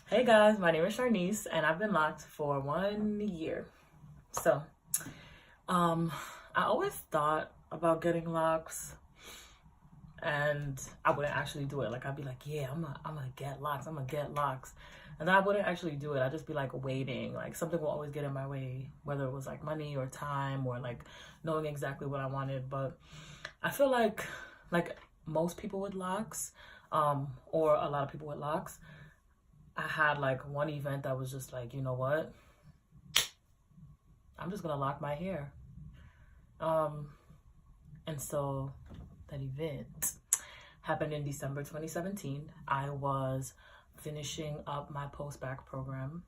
Hey guys, my name is Charnice and I've been locked for 1 year. So, I always thought about getting locks and I wouldn't actually do it. Like I'd be like, yeah, I'm gonna get locks. I'm gonna get locks. And then I wouldn't actually do it. I'd just be like waiting. Like something will always get in my way, whether it was like money or time or like knowing exactly what I wanted. But I feel like most people with locks, or a lot of people with locks, I had like one event that was just like, you know what? I'm just gonna lock my hair. And so that event happened in December 2017. I was finishing up my post-bac program.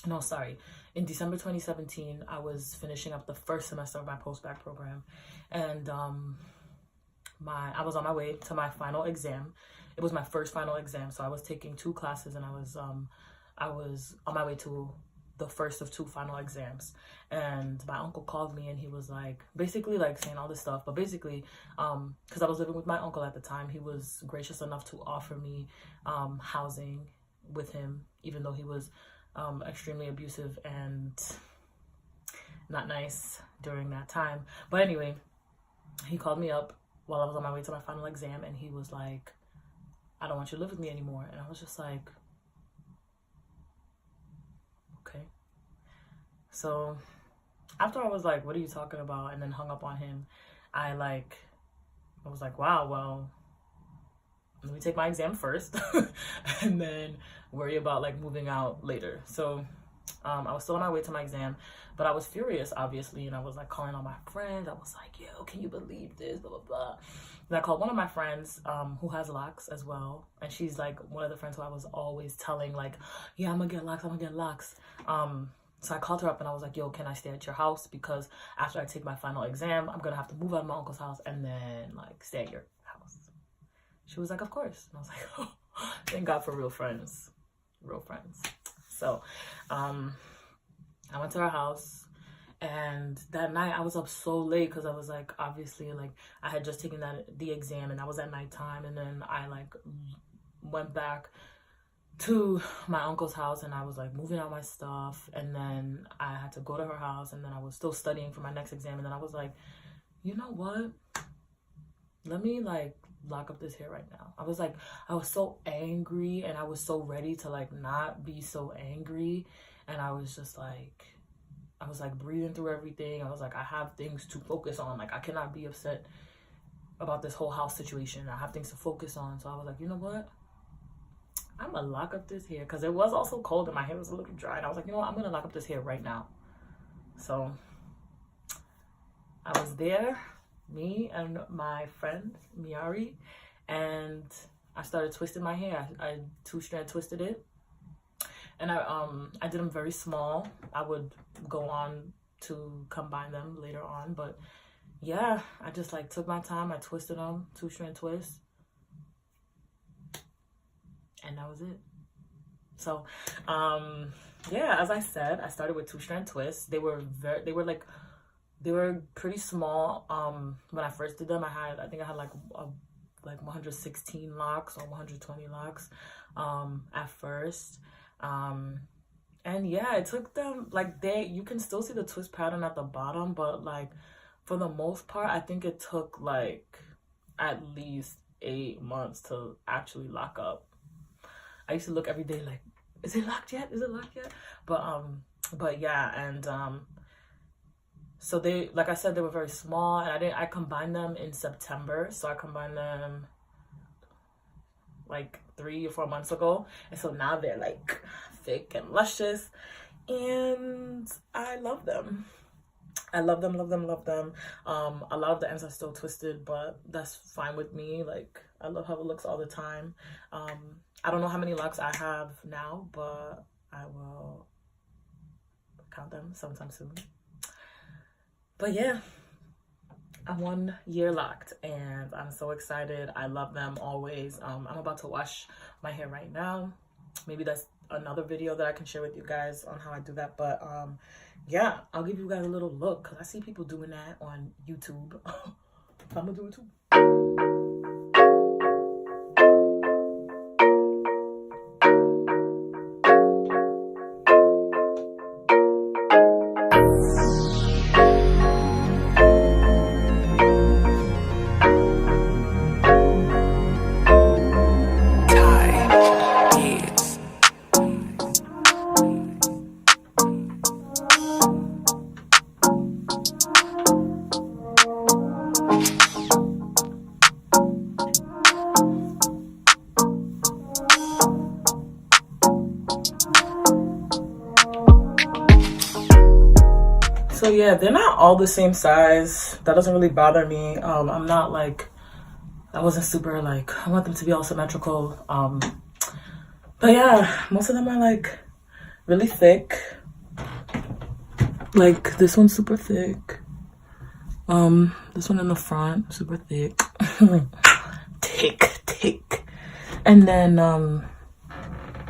No, sorry. In December 2017, I was finishing up the first semester of my post-bac program. And I was on my way to my final exam. It was my first final exam, so I was taking 2 classes, and I was on my way to the first of 2 final exams. And my uncle called me, and he was like, basically like saying all this stuff, but basically, because I was living with my uncle at the time, he was gracious enough to offer me housing with him, even though he was extremely abusive and not nice during that time. But anyway, he called me up while I was on my way to my final exam, and he was like, I don't want you to live with me anymore. And I was just like, okay. So after I was like, what are you talking about? And then hung up on him, I was like, wow, well, let me take my exam first and then worry about like moving out later. So I was still on my way to my exam, but I was furious, obviously, and I was like calling all my friends. I was like, yo, can you believe this, blah blah blah. And I called one of my friends who has locks as well, and she's like one of the friends who I was always telling like, yeah, I'm gonna get locks. So I called her up and I was like, yo, can I stay at your house? Because after I take my final exam, I'm gonna have to move out of my uncle's house and then like stay at your house. She was like, of course. And I was like, oh, thank God for real friends. So I went to her house, and that night I was up so late because I was like, obviously, like I had just taken the exam, and that was at nighttime. And then I like went back to my uncle's house, and I was like moving out my stuff, and then I had to go to her house, and then I was still studying for my next exam. And then I was like, you know what, let me like lock up this hair right now. I was so angry, and I was so ready to like not be so angry, and I was like breathing through everything. I was like, I have things to focus on. Like I cannot be upset about this whole house situation. I have things to focus on. So I was like, you know what, I'm gonna lock up this hair, because it was also cold and my hair was a little dry, and I was like, you know what, I'm gonna lock up this hair right now. So I was there, me and my friend Miari, and I started twisting my hair. I 2-strand twisted it, and I did them very small. I would go on to combine them later on, but yeah, I just like took my time. I twisted them, 2-strand twist, and that was it. So yeah, as I said, I started with 2-strand twists. They were pretty small. When I first did them, I think I had like 116 locks or 120 locks at first. And yeah, it took them like you can still see the twist pattern at the bottom, but like for the most part, I think it took like at least 8 months to actually lock up. I used to look every day like, is it locked yet? But yeah, and so they, like I said, they were very small, and I combined them in September. So I combined them like 3 or 4 months ago, and so now they're like thick and luscious, and I love them. A lot of the ends are still twisted, but that's fine with me. Like I love how it looks all the time. I don't know how many locks I have now, but I will count them sometime soon. But yeah, I'm 1 year locked, and I'm so excited. I love them always. I'm about to wash my hair right now. Maybe that's another video that I can share with you guys on how I do that. But yeah, I'll give you guys a little look, because I see people doing that on YouTube. I'm gonna do it too. So yeah, they're not all the same size. That doesn't really bother me. I'm not like, I wasn't super like, I want them to be all symmetrical. But yeah, most of them are like really thick. Like this one's super thick. This one in the front, super thick. thick. And then,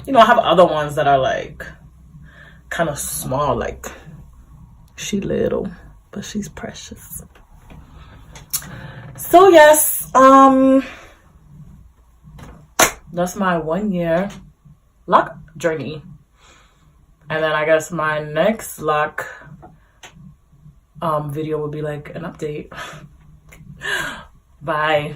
you know, I have other ones that are like kind of small, like she little, but she's precious. So yes, that's my 1 year loc journey. And then I guess my next loc video will be like an update. Bye.